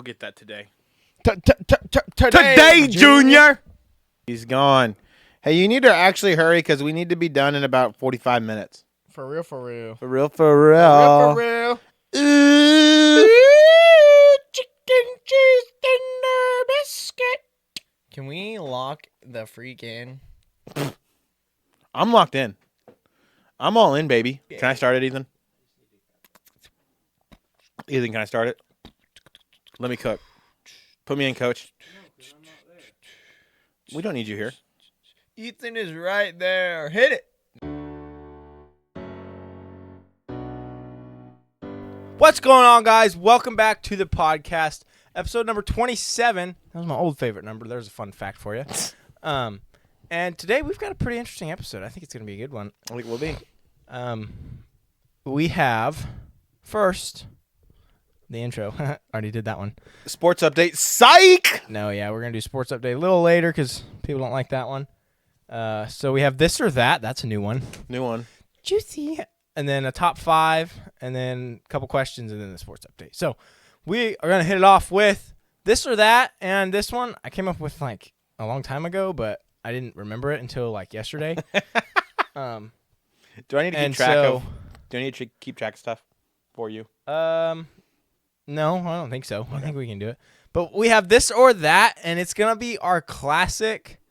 get that today. Today, Junior. He's gone. Hey, you need to actually hurry because we need to be done in about 45 minutes. For real, for real. For real, for real. For real, for real. Ooh. Chicken cheese dinner biscuit. Can we lock the freak in? I'm locked in. I'm all in, baby. Can I start it, Ethan? Ethan, can I start it? Let me cook. Put me in, coach. We don't need you here. Ethan is right there. Hit it. What's going on, guys? Welcome back to the podcast. Episode number 27. That was my old favorite number. There's a fun fact for you. And today we've got a pretty interesting episode. I think it's going to be a good one. I think we'll be. We have first the intro. Already did that one. Sports update. Psych! No, yeah, we're going to do sports update a little later because people don't like that one. So we have this or that. That's a new one. New one. Juicy. And then a top 5, and then a couple questions, and then the sports update. So we are going to hit it off with this or that. And this one I came up with like a long time ago, but I didn't remember it until like yesterday. Do I need to keep track of? Do I need to keep track of stuff for you? No, I don't think so. Okay. I think we can do it. But we have this or that, and it's going to be our classic,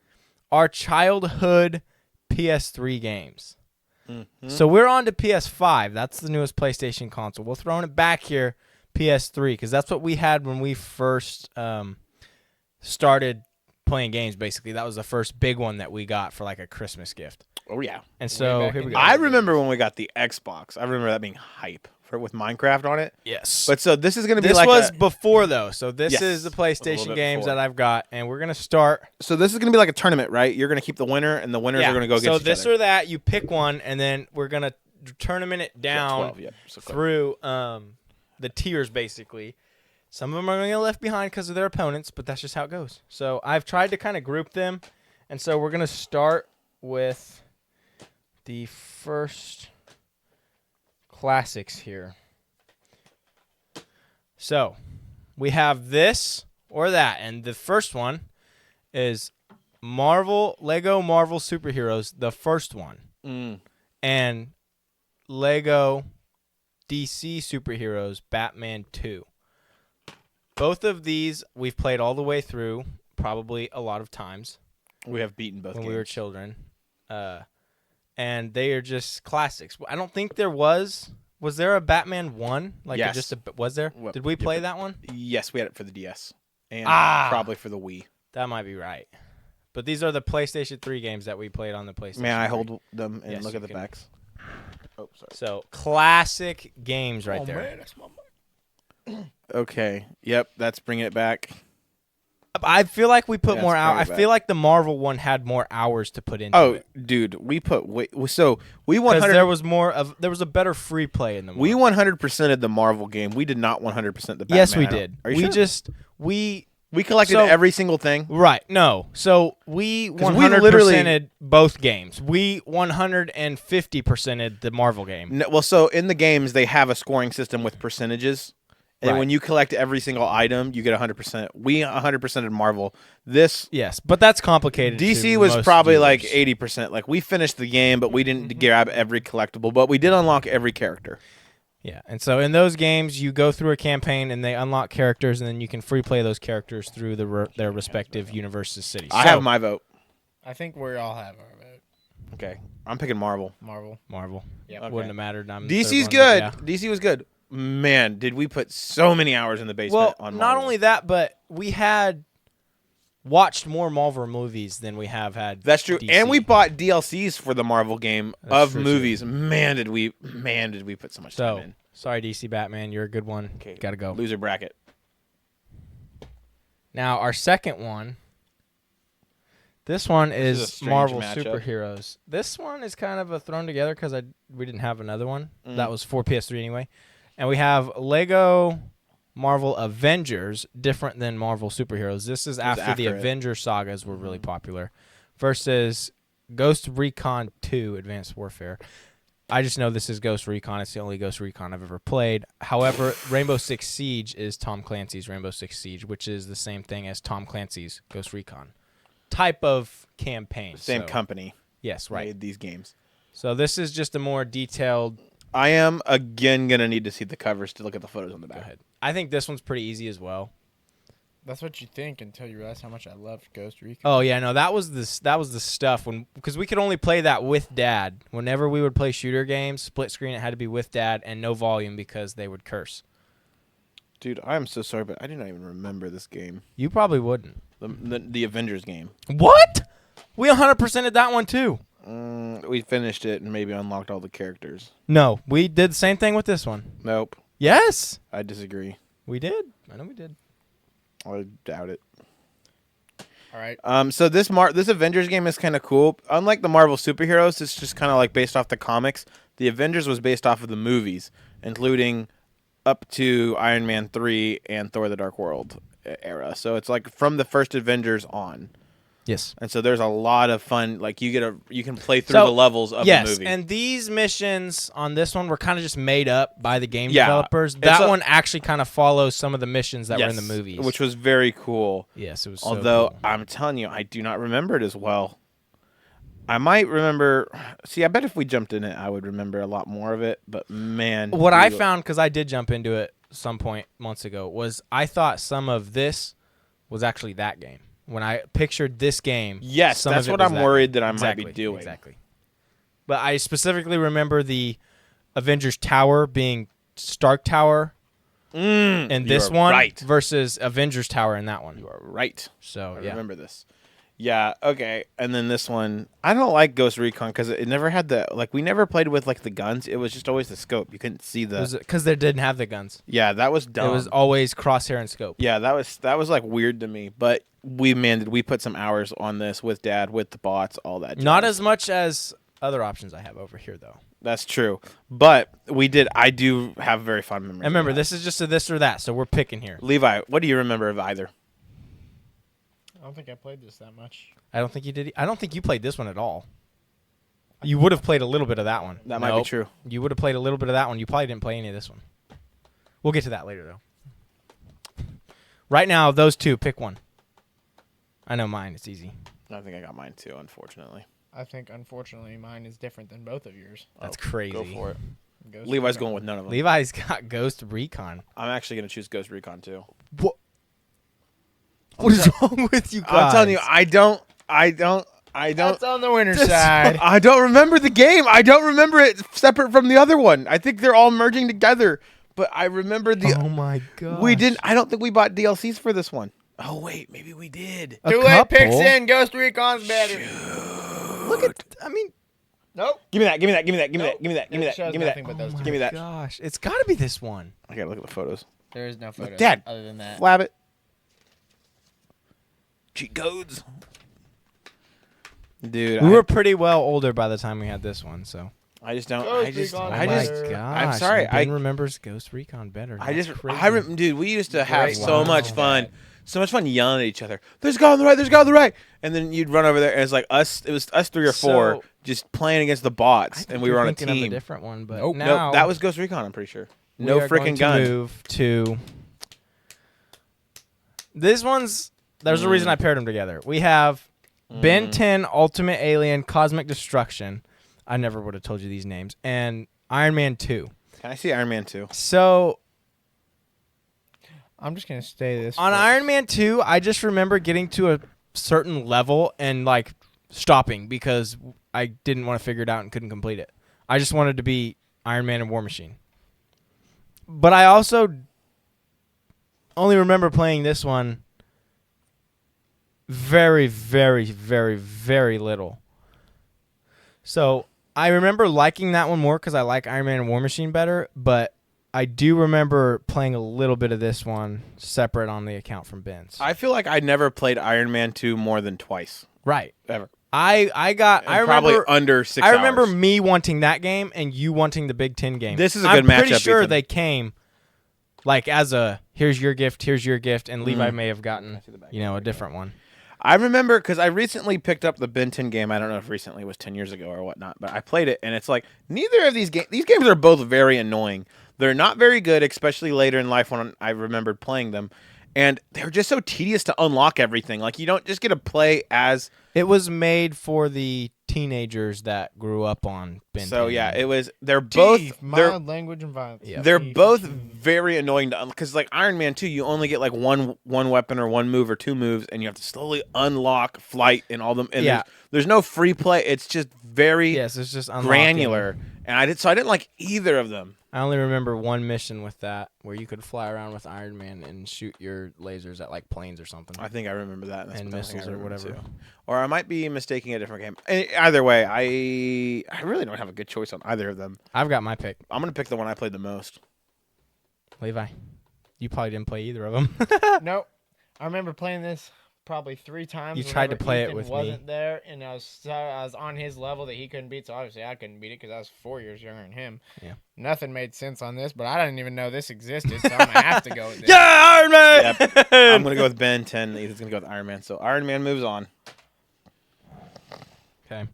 our childhood PS3 games. Mm-hmm. So we're on to PS5. That's the newest PlayStation console. We're throwing it back here, PS3, because that's what we had when we first started playing games, basically. That was the first big one that we got for like a Christmas gift. Oh, yeah. And so here we go. I remember when we got the Xbox. I remember that being hype with Minecraft on it. Yes. But so this is going to be this like was before, though. So this Yes, is the PlayStation games before. that I've got, and we're going to start. So this is going to be like a tournament, right? You're going to keep the winner, and the winners are going to go against each other. So this or that, you pick one, and then we're going to tournament it down 12, so through the tiers, basically. Some of them are going to get left behind because of their opponents, but that's just how it goes. So I've tried to kind of group them, and so we're going to start with the first classics here. So we have this or that, and the first one is Lego Marvel Superheroes, the first one, and Lego DC Superheroes Batman 2. Both of these we've played all the way through, probably a lot of times. We have beaten both when games. we were children, and they are just classics. I don't think there was there a Batman 1? Like yes. Was there? Did we play that one? Yes, we had it for the DS and probably for the Wii. That might be right. But these are the PlayStation 3 games that we played on the PlayStation 3. May I hold them and look at the backs? Oh, sorry. So, classic games right there. Man, that's my Okay. Yep, that's bringing it back. I feel like we put more hours. I feel like the Marvel one had more hours to put into it. Dude, we put we 100. There was a better free play in the Marvel. We 100%ed the Marvel game. We did not 100% the Batman. Yes, we did. Are you sure? We collected every single thing. Right. No. So we 100%ed both games. We 150%ed the Marvel game. No, well, so in the games they have a scoring system with percentages. And when you collect every single item, you get 100%. We 100%ed Marvel. Yes, but that's complicated. DC was probably like 80%. Like we finished the game, but we didn't grab every collectible. But we did unlock every character. Yeah, and so in those games, you go through a campaign and they unlock characters, and then you can free play those characters through their respective universes, cities. I have my vote. I think we all have our vote. Okay, I'm picking Marvel. Marvel. Yeah, okay. Wouldn't have mattered. DC's good. DC was good. Man, did we put so many hours in the basement on Marvel. Not only that, but we had watched more Marvel movies than we have had. That's true. DC. And we bought DLCs for the Marvel game of movies. Too. Man, did we put so much time in. Sorry, DC Batman, you're a good one. Okay. Gotta go. Loser bracket. Now, our second one. This one is Marvel Superheroes. This one is kind of a thrown together because we didn't have another one. That was for PS3 anyway. And we have Lego Marvel Avengers, different than Marvel Superheroes. This is after the Avenger sagas were really popular. Versus Ghost Recon 2 Advanced Warfare. I just know this is Ghost Recon. It's the only Ghost Recon I've ever played. However, Rainbow Six Siege is Tom Clancy's Rainbow Six Siege, which is the same thing as Tom Clancy's Ghost Recon type of campaign. Same So- company Yes, right. made these games. So this is just a more detailed. I am again gonna need to see the covers to look at the photos on the Go back. ahead. I think this one's pretty easy as well. That's what you think until you realize how much I loved Ghost Recon. Oh yeah, no, that was the stuff because we could only play that with Dad. Whenever we would play shooter games, split screen, it had to be with Dad and no volume because they would curse. Dude, I am so sorry, but I do not even remember this game. You probably wouldn't. The Avengers game. What? We 100%ed that one too. We finished it and maybe unlocked all the characters. No, we did the same thing with this one. Nope, Yes, I disagree. we did. I know we did. I doubt it. All right. So this Avengers game is kind of cool. Unlike the Marvel superheroes, it's just kind of like based off the comics. The Avengers was based off of the movies, including up to Iron Man 3 and Thor: The Dark World era. So it's like from the first Avengers on. Yes. And so there's a lot of fun. Like you can play through So, the levels of Yes, the movie. and these missions on this one were kind of just made up by the game Yeah, developers. it's That a- one actually kind of follows some of the missions that were in the Yes, movies. which was very cool. yes, it was. So Although cool. I'm telling you, I do not remember it as well. I might remember. See, I bet if we jumped in it, I would remember a lot more of it. But man, What I we- found, because I did jump into it some point months ago, was I thought some of this was actually that game. When I pictured this game, Yes, some that's of it what was I'm that worried game. that I might Exactly, be doing. Exactly. But I specifically remember the Avengers Tower being Stark Tower in you this are one right. versus Avengers Tower in that one. You are right. So I yeah, remember this. Yeah. Okay. And then this one, I don't like Ghost Recon because it never had the we never played with like the guns. It was just always the scope. You couldn't see the. because they didn't have the guns. Yeah, that was dumb. It was always crosshair and scope. Yeah, that was like weird to me. But did we put some hours on this with Dad, with the bots, all that. Not jazz. as much as other options I have over here though. That's true. But we did. I do have very fond memories. And remember, of that. this is just a this or that, so we're picking here. Levi, what do you remember of either? I don't think I played this that much. I don't think you did. I don't think you played this one at all. You would have played a little bit of that one. That might be Nope. true. You would have played a little bit of that one. You probably didn't play any of this one. We'll get to that later, though. Right now, those two, pick one. I know mine. It's easy. I think I got mine too, unfortunately. I think, unfortunately, mine is different than both of yours. That's Oh, crazy. Go for it. Ghost Levi's Recon. going with none of them. Levi's got Ghost Recon. I'm actually going to choose Ghost Recon too. What? What is wrong with you guys? I'm telling you, I don't. That's on the winner side. I don't remember the game. I don't remember it separate from the other one. I think they're all merging together. But I remember the. Oh my god. We didn't. I don't think we bought DLCs for this one. Oh wait, maybe we did. A Too late picks couple? in. Ghost Recon's better. Look at. I mean. Nope. Give me that. Give me that. Give me that. Give me that. Nope. Give me that. Give me It that. shows Give me that. nothing but those Oh two. Give me my that. Gosh, it's got to be this one. I gotta look at the photos. There is no photos Dad. other than that. Flab it. Cheat codes. Dude, We were pretty well older by the time we had this one, so. I just don't. Ghost I just. Recon I oh just. my better. gosh. I'm sorry, Ben I- remembers Ghost Recon better. I That's just. crazy. Dude, we used to have Great so one. much Wow. fun. So much fun yelling at each other. There's a guy on the right. There's a guy on the right. And then you'd run over there, and it's like us. It was us 3 or 4 So- just playing against the I bots, think and we you're were on a thinking of team. different one, but Nope. now No, that was Ghost Recon. I'm pretty sure. we No are going freaking to gun. Move to this one's. There's a reason I paired them together. We have Ben 10 Ultimate Alien Cosmic Destruction. I never would have told you these names, and Iron Man 2. Can I see Iron Man 2? So I'm just gonna stay this. on for- Iron Man 2, I just remember getting to a certain level and like stopping because I didn't want to figure it out and couldn't complete it. I just wanted to be Iron Man and War Machine. But I also only remember playing this one very, very, very, very little. So I remember liking that one more because I like Iron Man and War Machine better, but I do remember playing a little bit of this one separate on the account from Ben's. I feel like I never played Iron Man 2 more than twice Right. ever. I And probably remember under 6 I remember hours. me wanting that game and you wanting the Big Ten game. This is a I'm good pretty matchup, sure Ethan. they came like as a here's your gift, and Levi may have gotten I see the back a of it. different one. I remember because I recently picked up the Ben 10 game. I don't know if recently was 10 years ago or whatnot, but I played it, and it's like neither of these games. These games are both very annoying. They're not very good, especially later in life when I remembered playing them, and they're just so tedious to unlock everything. Like you don't just get to play as. It was made for the teenagers that grew up on Ben 10. Yeah, it was. They're both. Mild language and violence. Yeah. They're both very annoying to because like Iron Man 2, you only get like one weapon or one move or two moves, and you have to slowly unlock flight and all them. And Yeah. there's no free play. It's just very Yes, it's just unlocking. granular, and I didn't like either of them. I only remember one mission with that where you could fly around with Iron Man and shoot your lasers at like planes or something. I think I remember that. That's And the only thing missiles I or remember, whatever. too. Or I might be mistaking a different game. Either way, I really don't have a good choice on either of them. I've got my pick. I'm gonna pick the one I played the most. Levi, you probably didn't play either of them. Nope. I remember playing this probably 3 times. You tried to whenever play it Ethan with me. wasn't there, and I was on his level that he couldn't beat. So obviously I couldn't beat it because I was 4 years younger than him. Yeah. Nothing made sense on this, but I didn't even know this existed, so I'm gonna have to go with this. Yeah, Iron Man! Yep. I'm gonna go with Ben 10. Ethan's gonna go with Iron Man. So Iron Man moves on. Okay.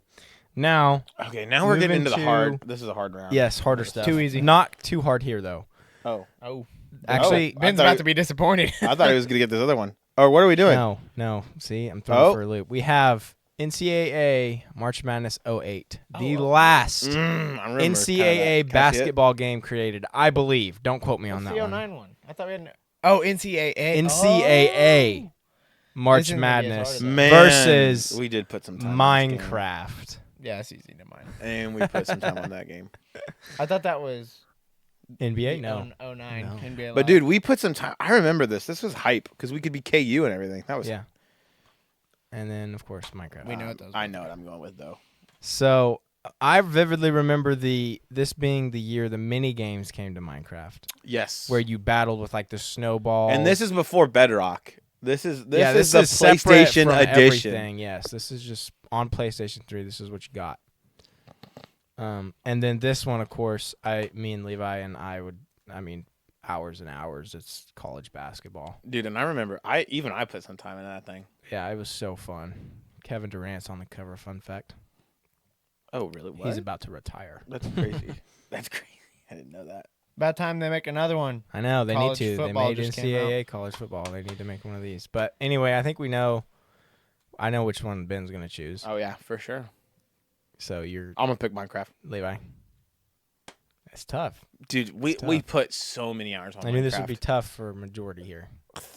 Now, Okay, now we're getting Moving into the hard. to- This is a hard round. yes, harder stuff. Too easy. Not too hard here, though. Oh, Oh, Actually, I Ben's thought about he- to be disappointed. I thought he was gonna get this other one. Or what are we doing? no. See, I'm throwing Oh. for a loop. We have NCAA March Madness 08, the Oh. last I remember NCAA kinda that. basketball game created, I believe. Don't quote me on What's that the one. 09 one? I thought we had. Oh, NCAA. NCAA Oh. March Isn't gonna be as hard Madness as that. Man, versus we did put some time on this game. Minecraft. Yeah, it's easy to mind. And we put some time on that game. I thought that was NBA? the No. 09 No. NBA. But Live. dude, we put some time. I remember this. This was hype because we could be KU and everything. That was. Yeah. And then, of course, Minecraft. We know what those. I know what I'm going with though. So I vividly remember this being the year the mini games came to Minecraft, Yes. where you battled with like the snowball. And this is before Bedrock. This is the separate PlayStation from edition. everything. Yes, this is just on PlayStation 3. This is what you got. And then this one, of course, me and Levi and I hours and hours. It's college basketball. Dude, and I remember I put some time in that thing. Yeah, it was so fun. Kevin Durant's on the cover. Fun fact: Oh, really? What? he's about to retire. That's crazy. That's crazy. I didn't know that. About time they make another one. I know they College need to. They football made just came NCAA college football. They need to make one of these. But anyway, I think we know. I know which one Ben's gonna choose. Oh yeah, for sure. So you're I'm gonna pick Minecraft. Levi. That's tough. Dude, we tough. put so many hours on I knew Minecraft. this would be tough for a majority here.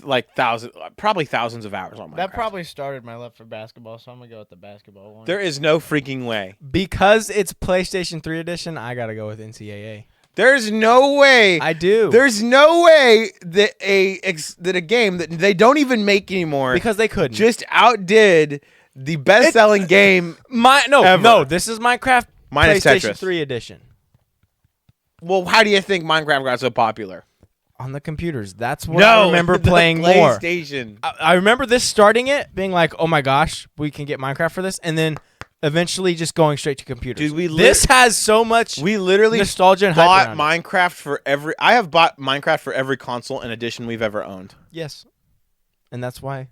Like probably thousands of hours on Minecraft. That probably started my love for basketball, so I'm gonna go with the basketball one. There is no freaking way. Because it's PlayStation 3 edition, I gotta go with NCAA. There's no way. I do. There's no way that a game that they don't even make anymore Because they couldn't. just outdid the best-selling game. Ever. No. This is Minecraft Minus PlayStation Tetris. 3 edition Well, how do you think Minecraft got so popular? on the computers. That's what I remember the playing more. PlayStation. I remember this starting it, being like, "Oh my gosh, we can get Minecraft for this," and then eventually just going straight to computers. Dude, this has so much We literally nostalgia and hype bought around it. Minecraft for every. I have bought Minecraft for every console and edition we've ever owned. Yes, and that's why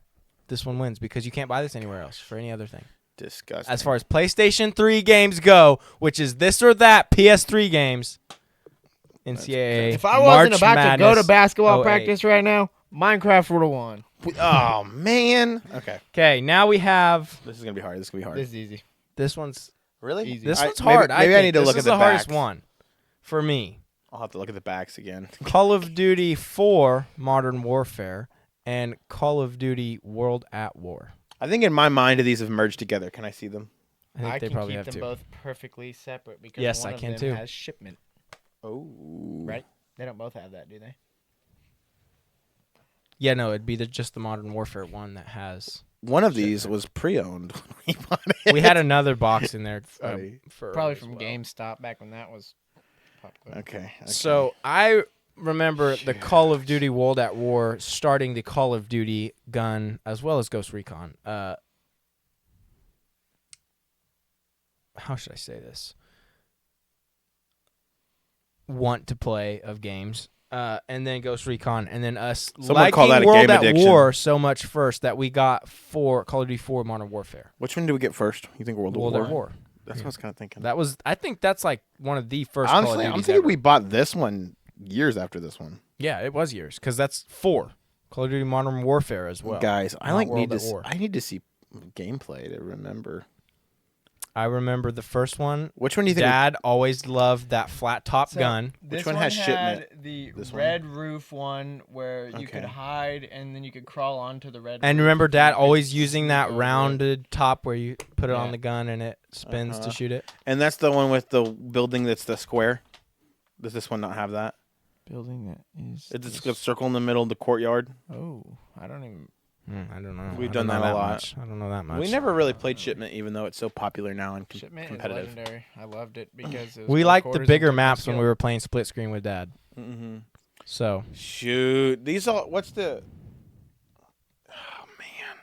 this one wins because you can't buy this anywhere else for any other thing. Disgusting. As far as PlayStation 3 games go, which is this or that PS3 games, NCAA. if I wasn't March about to go to Madness basketball 08. practice right now, Minecraft would have won. Oh man. Okay, Okay, now we have this is gonna be hard. This is gonna be hard. This is easy. this one's Really? Easy. this I- one's hard. Maybe I think. need to This look is at the hardest backs. one for me. I'll have to look at the backs again. Call of Duty 4 Modern Warfare and Call of Duty World at War. I think in my mind these have merged together. Can I see them? I think they can probably keep have them to. both perfectly separate because Yes, one I of can them too. has shipment. Oh. Right? They don't both have that, do they? Yeah, no, it'd be just the Modern Warfare one that has. One of these was pre-owned when we bought it. We had another box in there Funny. for Probably as from well. GameStop back when that was popular. Okay. So I remember the Call of Duty World at War starting the Call of Duty gun as well as Ghost Recon. How should I say this? Want to play of games. and then Ghost Recon, and then us Someone liking call that a World game at addiction. War so much first that we got for Call of Duty 4 Modern Warfare. Which one did we get first? You think World World of at War. That's what I was kind of thinking. That was, I think that's like one of the first Call of Honestly, Duties I'm thinking ever. we bought this one years after this one. Yeah, it was years because that's 4 Call of Duty Modern Warfare as well. Guys, I not like World need to. at War. I need to see gameplay to remember. I remember the first one. Which one do you think? Dad always loved that flat top gun. This one has shipment? The This one? red roof one where you could Okay. hide and then you could crawl onto the red. And roof remember and Dad you could always using that sneak over it. rounded top where you put it on Yeah. the gun and it spins to Uh-huh. shoot it. And that's the one with the building that's the square. Does this one not have that? building that is. It's just a circle in the middle of the courtyard. Oh, I don't even. I don't know. We've I don't done know that a lot. much. I don't know that much. We never really played Shipment, even though it's so popular now and Shipment competitive. is legendary. I loved it because it was We close liked the quarters bigger and maps when skill. we were playing split screen with Dad. Mm-hmm. So Shoot, these all. What's the? Oh man.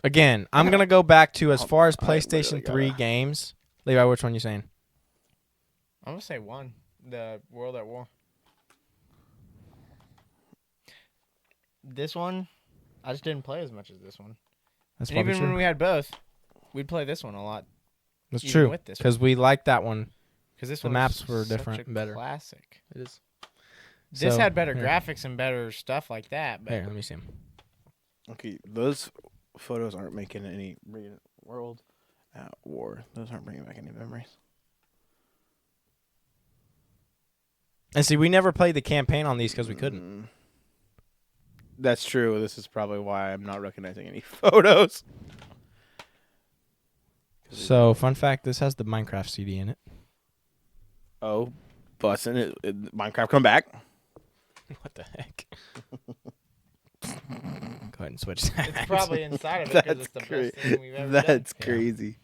again, I'm gonna go back to as Oh, far as I literally PlayStation 3 gotta- games. Levi, which one you saying? I'm gonna say one. The World at War. This one, I just didn't play as much as this one. That's And probably even true. when we had both, we'd play this one a lot. That's even true with this because we liked that one. Because this The one maps was were such different a and better. Classic. It is. This So, had better here. graphics and better stuff like that. But Here, let me see 'em. Okay, those photos aren't making any World at War. Those aren't bringing back any memories. And see, we never played the campaign on these because we couldn't. Mm. That's true. This is probably why I'm not recognizing any photos. So, fun fact: this has the Minecraft CD in it. Oh, bussin' it, Minecraft come back. What the heck? Go ahead and switch. it's probably inside of it because it's the best thing we've ever done. That's Yeah. crazy.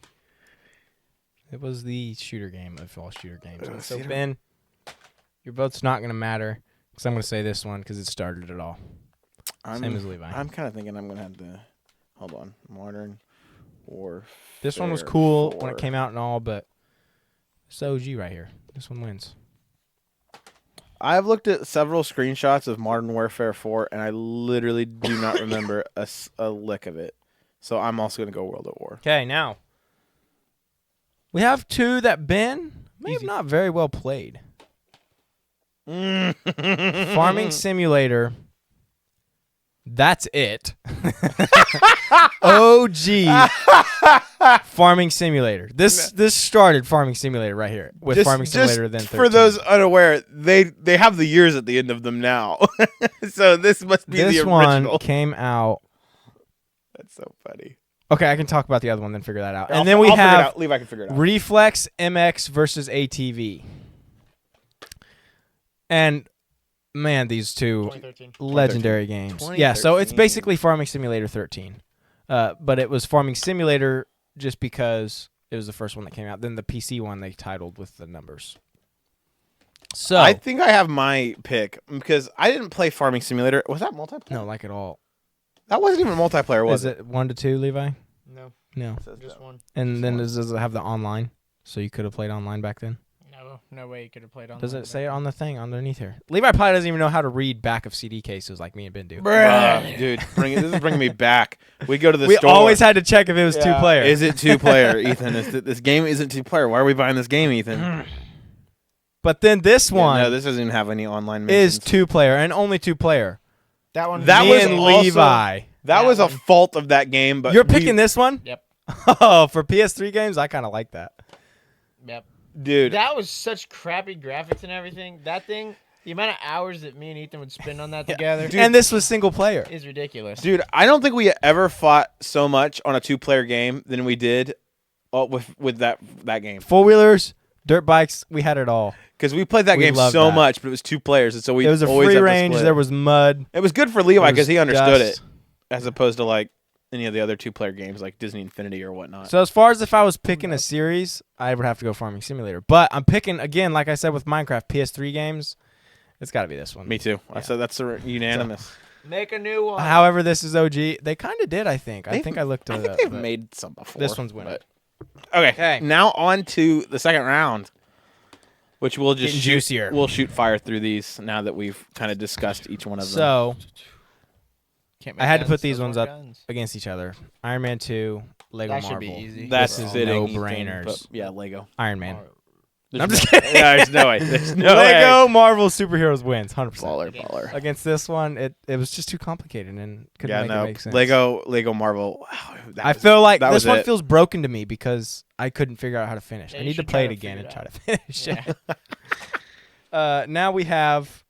It was the shooter game of all shooter games. And so see, Ben, your vote's not gonna matter because I'm gonna say this one because it started it all. Same as Levi. I'm kind of thinking I'm gonna have to. Hold on, Modern Warfare. This one was cool 4. when it came out and all, but it's the OG right here. This one wins. I've looked at several screenshots of Modern Warfare 4, and I literally do not remember a lick of it. So I'm also gonna go World at War. Okay, now we have two that Ben may have Easy. not very well played. Farming Simulator. That's it. OG Farming Simulator. This started Farming Simulator right here with Farming Simulator. Then 13. for those unaware, they have the years at the end of them now, so this must be this the original. one came out. That's so funny. Okay, I can talk about the other one, then figure that out. I'll And then we figure it have out. Levi can figure it out. Reflex MX versus ATV. And man, these two 2013. legendary games. Yeah, so it's 2013. basically Farming Simulator 13. But it was Farming Simulator just because it was the first one that came out. Then the PC one they titled with the numbers. So I think I have my pick because I didn't play Farming Simulator. Was that multiplayer? no, like at all. That wasn't even multiplayer, was Is it 1 to 2, Levi? No, No. just one. And then one. does it have the online? So you could have played online back then. No way you could have played on. Does it say it on the thing underneath here? Levi probably doesn't even know how to read back of CD cases like me and Ben do. Dude, this is bringing me back. We go to the We store. always had to check if it was two player. Is it 2-player, Ethan? This game isn't 2-player. Why are we buying this game, Ethan? But then this Yeah, one no, this doesn't even have any online is missions. 2 player and only 2 player. That one. That Me was and also- Levi. That was a one. fault of that game, but You're picking this one? Yep. Oh, for PS3 games, I kind of like that. Yep. dude. That was such crappy graphics and everything. That thing, the amount of hours that me and Ethan would spend on that together And this was single player. is ridiculous. Dude, I don't think we ever fought so much on a 2-player game than we did with that game. 4-wheelers, dirt bikes, we had it all. Because we played that We game loved so that. much, but it was 2 players, and so we There was a always free had to range, split. there was mud. It was good for Levi there because was he understood dust. it, as opposed to like any of the other 2-player games like Disney Infinity or whatnot. So as far as if I was picking a series, I would have to go Farming Simulator. But I'm picking, again, like I said with Minecraft, PS3 games, it's got to be this one. Me too. I Yeah. said that's unanimous. Make a new one. However, this is OG. They kind of did, I think. I They've- think I looked I at think it. they've but made some before. This one's winning. but- Okay. Okay. Now on to the second round. Which we'll just Getting shoot, juicier. We'll shoot fire through these now that we've kind of discussed each one of them. So Can't I make had to guns, put these still ones more up guns. against each other. Iron Man 2, Lego That Marvel. should be easy. that's This is fitting, no-brainers. Ethan, but yeah, Lego. Iron Man. There's I'm just no- kidding. Yeah, there's no way. There's no Lego Marvel Superheroes wins 100%. Baller. Against this one, it was just too complicated and couldn't Yeah, make no. it make sense. Lego Marvel. Wow, I feel like that this was one it. feels broken to me because I couldn't figure out how to finish. Yeah, I you need to should play try it to again figure and it try to finish it. Yeah. Now we have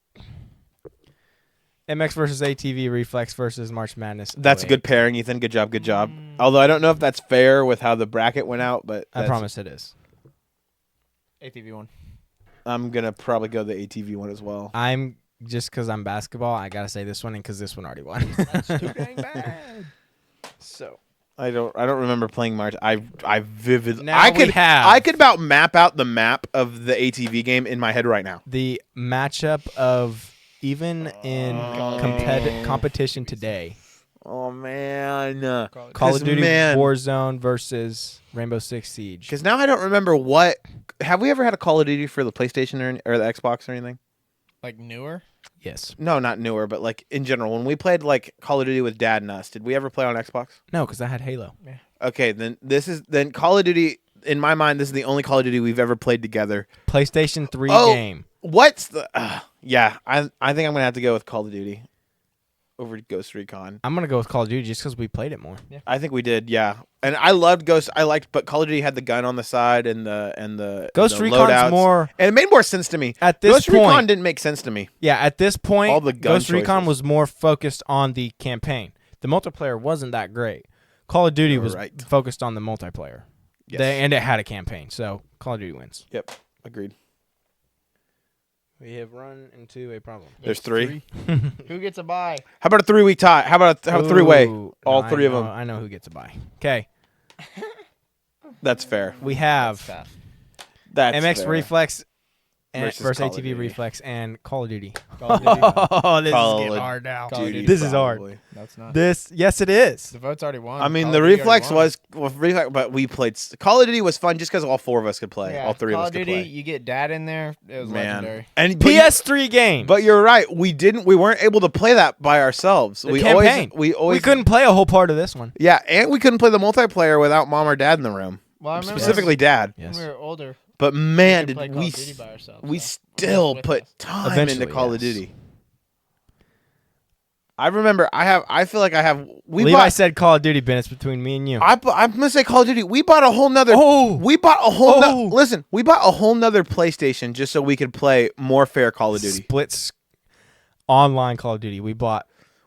MX versus ATV Reflex versus March Madness. That's a 08. good pairing, Ethan. Good job. Good job. Although I don't know if that's fair with how the bracket went out, but I promise it is. ATV one. I'm gonna probably go the ATV one as well. I'm just because I'm basketball. I gotta say this one, and because this one already won. That's too dang bad. So I don't remember playing March. I vividly. Now I we could have- I could about map out the map of the ATV game in my head right now. the matchup of even in competition today, Oh man. Call of 'Cause, Duty man- Warzone versus Rainbow Six Siege. Because now I don't remember what. Have we ever had a Call of Duty for the PlayStation or the Xbox or anything? Like newer? Yes. No, not newer, but like in general. When we played like Call of Duty with Dad and us, did we ever play on Xbox? No, because I had Halo. Okay, then Call of Duty. In my mind, this is the only Call of Duty we've ever played together. PlayStation 3 Oh. game. What's the? Yeah, I think I'm gonna have to go with Call of Duty over Ghost Recon. I'm gonna go with Call of Duty just because we played it more. I think we did, yeah. And I loved Ghost. I liked, but Call of Duty had the gun on the side and the Ghost the Recon's loadouts. more and it made more sense to me. at this Ghost point. Recon didn't make sense to me. Yeah, at this point, All the gun Ghost Recon choices. was more focused on the campaign. The multiplayer wasn't that great. Call of Duty You're was right. focused on the multiplayer. Yes. And it had a campaign, so Call of Duty wins. Yep, agreed. We have run into a problem. There's three. Who gets a buy? How about a 3-week tie? How about a 3-way? All I three of know- them. I know who gets a buy. Okay, That's fair. we have Tough. That's MX fair. Reflex Versus versus Call of ATV Duty. Reflex and Call of Duty. Call of Duty. Oh, this Call is getting of hard now. Call of Duty, This is hard. probably. That's not. Yes, it is. The vote's already won. I mean, Call the of Duty Reflex already was Reflex, but we played Call of Duty was fun just because all four of us could play. won. Yeah, All three Call of us could Duty, play. you get Dad in there. It was Man, legendary. and PS3 game. But you're right. We weren't able to play that by ourselves. The we campaign. always we couldn't play a whole part of this one. Yeah, and we couldn't play the multiplayer without mom or dad in the room. Well, I remember Specifically, dad. Yes. when we were older. But we man, could play did Call we of Duty by ourselves, we so. still With put us. time Eventually, into Call of yes. Duty. I remember. I feel like I have. We Levi bought. said Call of Duty, Ben. It's between me and you. I'm gonna say Call of Duty. We bought a whole nother. Oh! We bought a whole. Oh! Listen, we bought a whole nother PlayStation just so we could play more fair Call of Duty. Online Call of Duty. We bought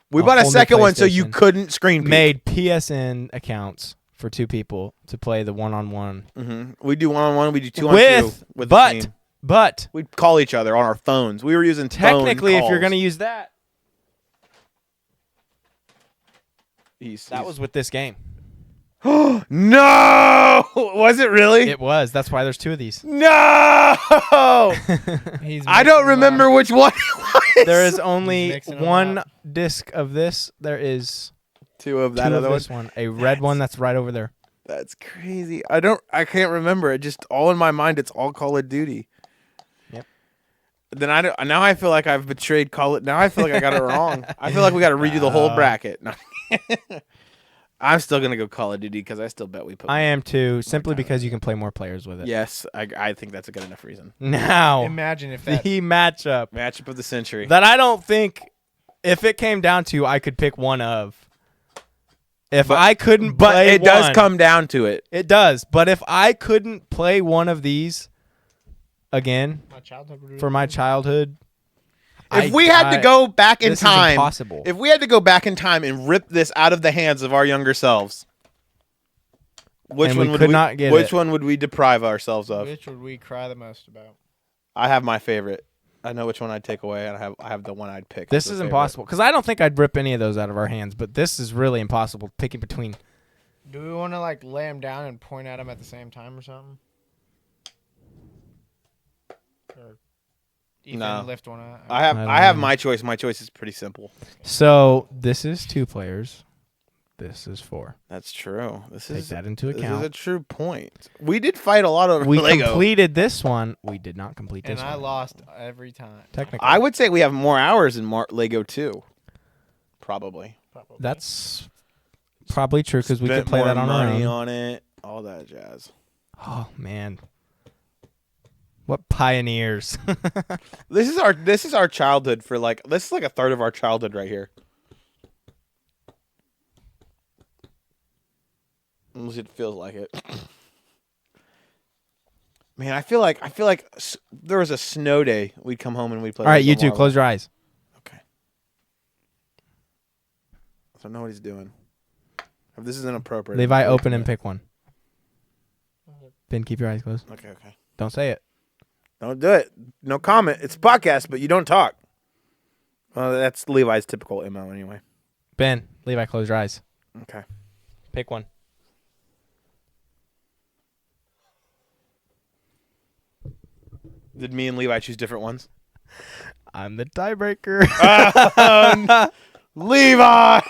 We a bought a whole new second one so you PlayStation. couldn't screen peek. made PSN accounts for two people to play the one-on-one We do 1-on-1. We do 2-on-2 with the team. but We'd call each other on our phones. We were using technically, phone if you're calls. gonna use that, He's- that was with this game. No! Was it really? It was. That's why there's two of these. No! He's I don't mixing remember them which one it was. There is only mixing them one up. disc of this. There is two of two that of other one. this one. A red one that's right over there. That's crazy. I can't remember. It just all in my mind. It's all Call of Duty. Yep. Then now I feel like I've betrayed Call it. Now I feel like I got it wrong. I feel like we got to redo the whole bracket. No. I'm still gonna go Call of Duty because I still bet we put. I am too, simply because you can play more players with it. Yes, I think that's a good enough reason. Now, Imagine if the that. matchup Matchup of the century. that I don't think, if it came down to, I could pick one of. If I couldn't but play it does one- come down to it. It does. But if I couldn't play one of these again My childhood. for my childhood, If we had to go back in this is time, impossible. if we had to go back in time and rip this out of the hands of our younger selves, which And one we would could we, not get which it. one would we deprive ourselves of? Which would we cry the most about? I have my favorite. I know which one I'd take away, and I have the one I'd pick. This as a is favorite. impossible because I don't think I'd rip any of those out of our hands. But this is really impossible picking between. Do we want to like lay them down and point at them at the same time or something? Or Ethan No. lift one up. I have I don't my know. choice. My choice is pretty simple. So this is two players this is for. That's true. Take that into This is a account. true point. We did fight a lot over We Lego. completed this one. We did not complete this And I one. lost every time. Technically. I would say we have more hours in Lego 2. Probably. Probably. That's probably true because we Spent could play more that on our money own. on it. All that jazz. Oh man, what pioneers! This is our childhood for like this is like a third of our childhood right here. At least it feels like it. Man, I feel like there was a snow day. We'd come home and we'd play. All right, Lego you two, Marvel. close your eyes. Okay. I don't know what he's doing. If this is inappropriate. Levi, I'm open and deleting pick one. Ben, keep your eyes closed. it. Okay. Don't say it. Don't do it. No comment. It's a podcast, but you don't talk. Well, that's Levi's typical MO anyway. Ben, Levi, close your eyes. Okay. Pick one. Did me and Levi choose different ones? I'm the tiebreaker. Levi!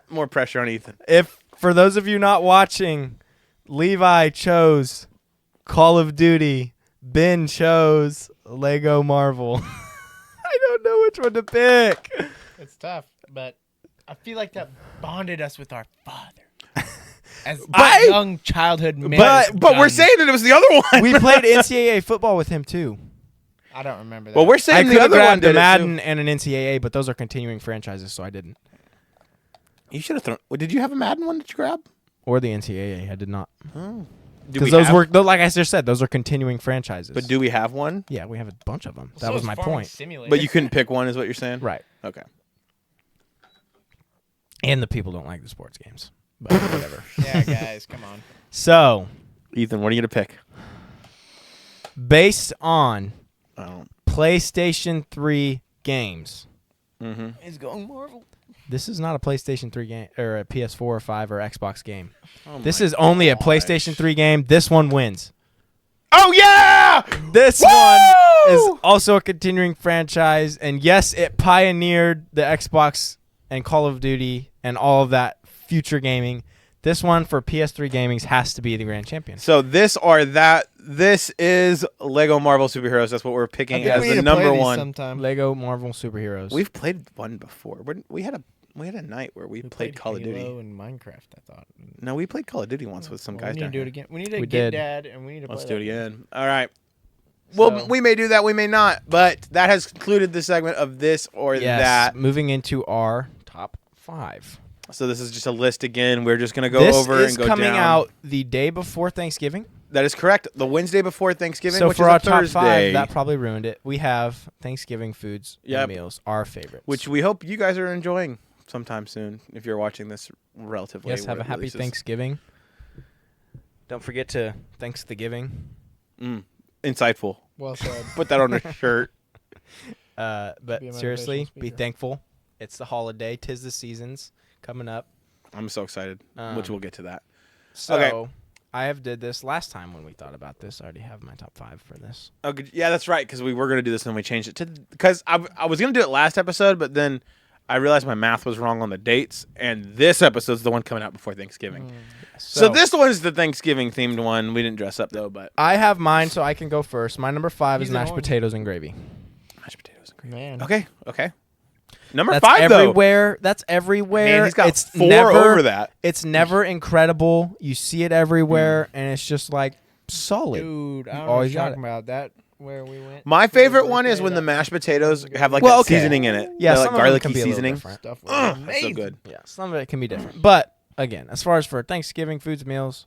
More pressure on Ethan. If for those of you not watching, Levi chose Call of Duty. Ben chose Lego Marvel. I don't know which one to pick. It's tough, but I feel like that bonded us with our father. As But- young childhood men. But we're saying that it was the other one. We played NCAA football with him too. I don't remember that. well, we're I saying could the have other one grabbed did a it, too. Madden and an NCAA, but those are continuing franchises, so I didn't. You should have thrown. Did you have a Madden one that you grab? Or the NCAA, I did not. Do Because we those have- were, like I just said, those are continuing franchises. But do we have one? yeah, we have a bunch of them. So That was is my Farming point. Simulator. But you couldn't pick one, is what you're saying? Right. Okay. And the people don't like the sports games. But whatever. Yeah, guys, come on. So, Ethan, what are you gonna pick? based on I don't. PlayStation 3 games, Mm-hmm. It's going Marvel. this is not a PlayStation 3 game or a PS4 or 5 or Xbox game. Oh This is only a PlayStation 3 game. This one wins. Oh yeah! This Woo! one is also a continuing franchise, and yes, it pioneered the Xbox and Call of Duty and all of that future gaming. This one for PS3 gaming has to be the grand champion. So this or that. This is Lego Marvel Superheroes. That's what we're picking as the number one. Sometime. Lego Marvel Superheroes. We've played one before. We had a night where we played Call of Duty. Halo and Minecraft, I thought. No, we played Call of Duty once with some guys We need down to do here. it again. We need to We get did. Dad, and we need to play Let's do it that. again. All right. Well, So- we may do that. We may not. But that has concluded the segment of this or yes. that. Moving into our top 5. So this is just a list again. We're just gonna go This over is and go coming down. out the day before Thanksgiving. That is correct. The Wednesday before Thanksgiving, So which for is a our top Thursday, 5, that probably ruined it. We have Thanksgiving foods Yep. and meals, our favorites. which we hope you guys are enjoying sometime soon. If you're watching this relatively, yes, have a where it happy releases. Thanksgiving. Don't forget to thanks the giving. Insightful. Well said. Put that on a shirt. But Be a seriously, motivational be speaker. thankful. It's the holiday. 'Tis the seasons coming up. I'm so excited. Which we'll get to that. So Okay. I have did this last time when we thought about this. I already have my top 5 for this. Oh, good. Yeah, that's right. Because we were gonna do this and we changed it to because I was gonna do it last episode, but then I realized my math was wrong on the dates, and this episode's the one coming out before Thanksgiving. So this one's the Thanksgiving themed one. We didn't dress up though, but I have mine, so I can go first. My number 5 is He's an mashed orange. potatoes and gravy. mashed potatoes. And gravy. Man. Okay. Number That's 5 though. everywhere. That's everywhere. Man, he's got it's 4 never, over that. It's never incredible. You see it everywhere, and it's just like solid. Dude, I don't know what Always you're got talking about. That where we went. My for your favorite one is birthday, when the that mashed potatoes have like Well, that okay. seasoning in it. Yeah, That, some like of them garlicky can be a little seasoning. different. stuff was Ugh, that's amazing. so good. Yeah, some of it can be different. But again, as far as for Thanksgiving foods meals,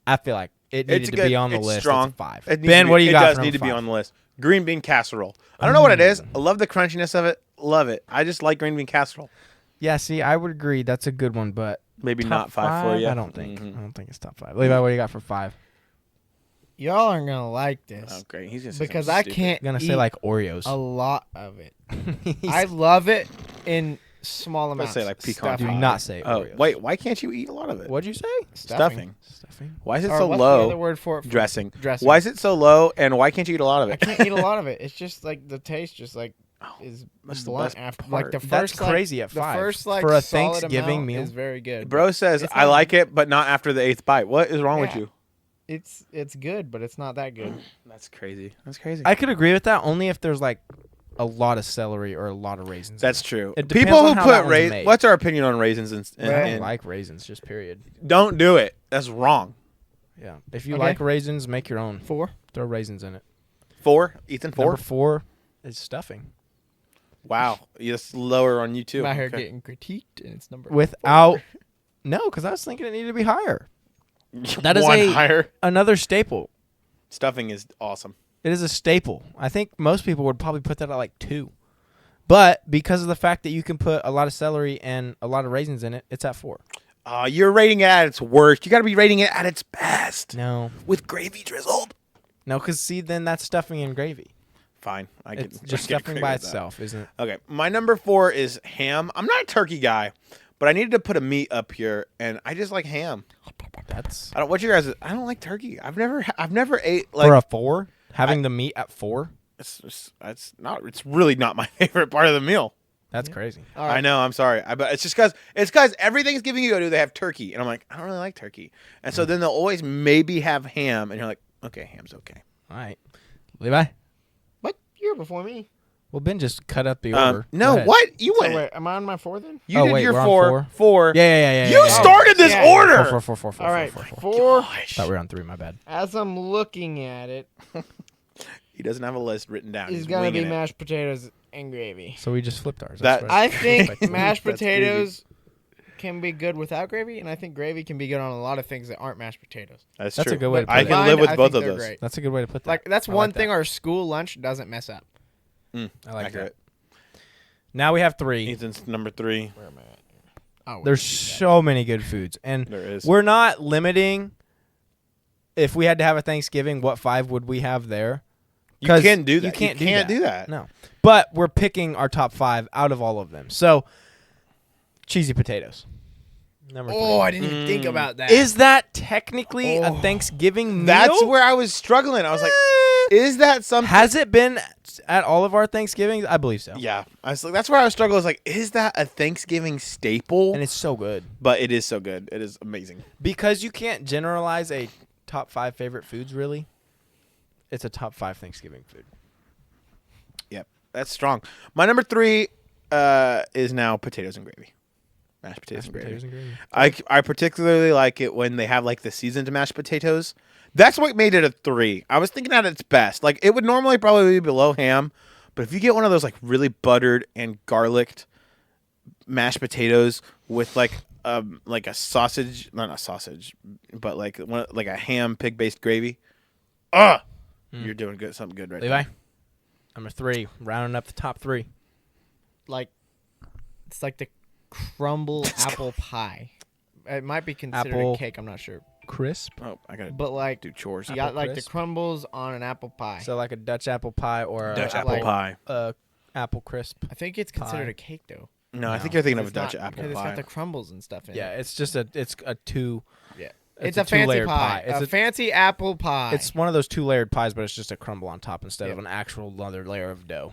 I feel like it needed It's to good. be on the It's list. strong. It's a 5. It needs Ben, to be- what do you it got? does for need to number be 5? on the list. Green bean casserole. I don't know what it is. I love the crunchiness of it. Love it. I just like green bean casserole. Yeah, see, I would agree. That's a good one, but Maybe top not 5 for you. I don't think. Mhm. I don't think it's top 5. Levi, what do you got for 5? Y'all aren't gonna like this Oh, great. He's gonna say because something I stupid. can't I'm gonna eat say like Oreos. a lot of it. He's- I love it in small gonna amounts. say, like, pecan do pie. not say Oh, Oreos. wait. Why can't you eat a lot of it? What'd you say? Stuffing. Stuffing. Why is it Or so what's the other low? word for it? Dressing. Dressing. Why is it so low? And why can't you eat a lot of I it? can't eat a lot of it. It's just like the taste, just like is that's the blunt best after part. like the first That's like, crazy at the 5 first like for a solid Thanksgiving amount meal. is very good. Bro says It's I not- like it, but not after the 8th bite. What is wrong with Yeah. you? It's good, but it's not that good. That's crazy. That's crazy. I could agree with that only if there's like a lot of celery or a lot of raisins. That's true. It depends People on who how put that one's raisins. made. What's our opinion on raisins? And I don't and like raisins, just period. don't do it. That's wrong. Yeah. If you Okay. like raisins, make your own. 4. Throw raisins in it. 4, Ethan. 4. Number 4 is stuffing. Wow, it's lower on you too. I'm out here Okay. getting critiqued, and it's number Without no, because I was thinking it needed to be higher. That is one a- higher. Another staple. Stuffing is awesome. It is a staple. I think most people would probably put that at like 2. But because of the fact that you can put a lot of celery and a lot of raisins in it, it's at 4. You're rating it at its worst. You got to be rating it at its best. No. With gravy drizzled. No, because see, then that's stuffing and gravy. Fine, I can It's just I can stuffing agree by with that. itself, isn't it? Okay, my number 4 is ham. I'm not a turkey guy, but I needed to put a meat up here, and I just like ham. That's I don't. What's your guys? I don't like turkey. I've never ate for like. a 4. Having the meat at 4. It's not. It's really not my favorite part of the meal. That's crazy. All right. I know. I'm sorry. But it's just because every Thanksgiving you go to, they have turkey, and I'm like, I don't really like turkey, and so then they'll always maybe have ham, and you're like, okay, ham's okay. All right, Levi. What? You're before me. Well, Ben just cut up the order. Go No, ahead. what you So went? wait, am I on my 4 then? You Oh, did wait, your we're on 4. 4. Yeah. You started this yeah, yeah. order. 4. All right, 4. 4. Thought we were on 3. My bad. As I'm looking at it, He doesn't have a list written down. is He's gonna be winging it. mashed potatoes and gravy. So we just flipped ours. That- That's I right. think Respectful. mashed That's crazy. potatoes can be good without gravy, and I think gravy can be good on a lot of things that aren't mashed potatoes. That's That's true. a good way to But put I it. can combined, live with I both think of they're those. great. That's a good way to put that. Like that's I one like thing that. our school lunch doesn't mess up. I like Accurate. that. Now we have 3. Ethan's number 3. Where am I at? Oh, There's so many good foods, and There is. we're not limiting. If we had to have a Thanksgiving, what 5 would we have there? You 'Cause can't do that. You can't, do that. No, but we're picking our top 5 out of all of them. So, cheesy potatoes. Number 3. Oh, I didn't even think about that. Is that technically a Oh. Thanksgiving meal? That's where I was struggling. I was like, is that something? Has it been at all of our Thanksgivings? I believe so. Yeah, I was like, that's where I was struggling. I was like, is that a Thanksgiving staple? And it's so good. But it is so good. It is amazing. Because you can't generalize a top 5 favorite foods, really. It's a top 5 Thanksgiving food. Yep, that's strong. My number 3 is now potatoes and gravy. Mashed potatoes and gravy. I particularly like it when they have like the seasoned mashed potatoes. That's what made it a 3. I was thinking at its best. Like it would normally probably be below ham, but if you get one of those like really buttered and garlicked mashed potatoes with like a sausage, not a sausage, but like a ham pig based gravy. You're doing good, something good right Levi, there. number 3, rounding up the top 3. like it's like the crumble apple pie. It might be considered Apple- a cake. I'm not sure, Crisp. Oh, I gotta but like do chores. you got like crisp? the crumbles on an apple pie. So like a Dutch apple pie or Dutch a apple pie. apple crisp. I think it's considered Pie. a cake though. No, I No. think you're thinking of a It's Dutch not, apple because pie. it's got the crumbles and stuff in Yeah, it. it's just a 2. Yeah, it's it's a a fancy two-layered pie. pie. It's a a- fancy apple pie. It's one of those 2-layered pies, but it's just a crumble on top instead of Yep. an actual other layer of dough.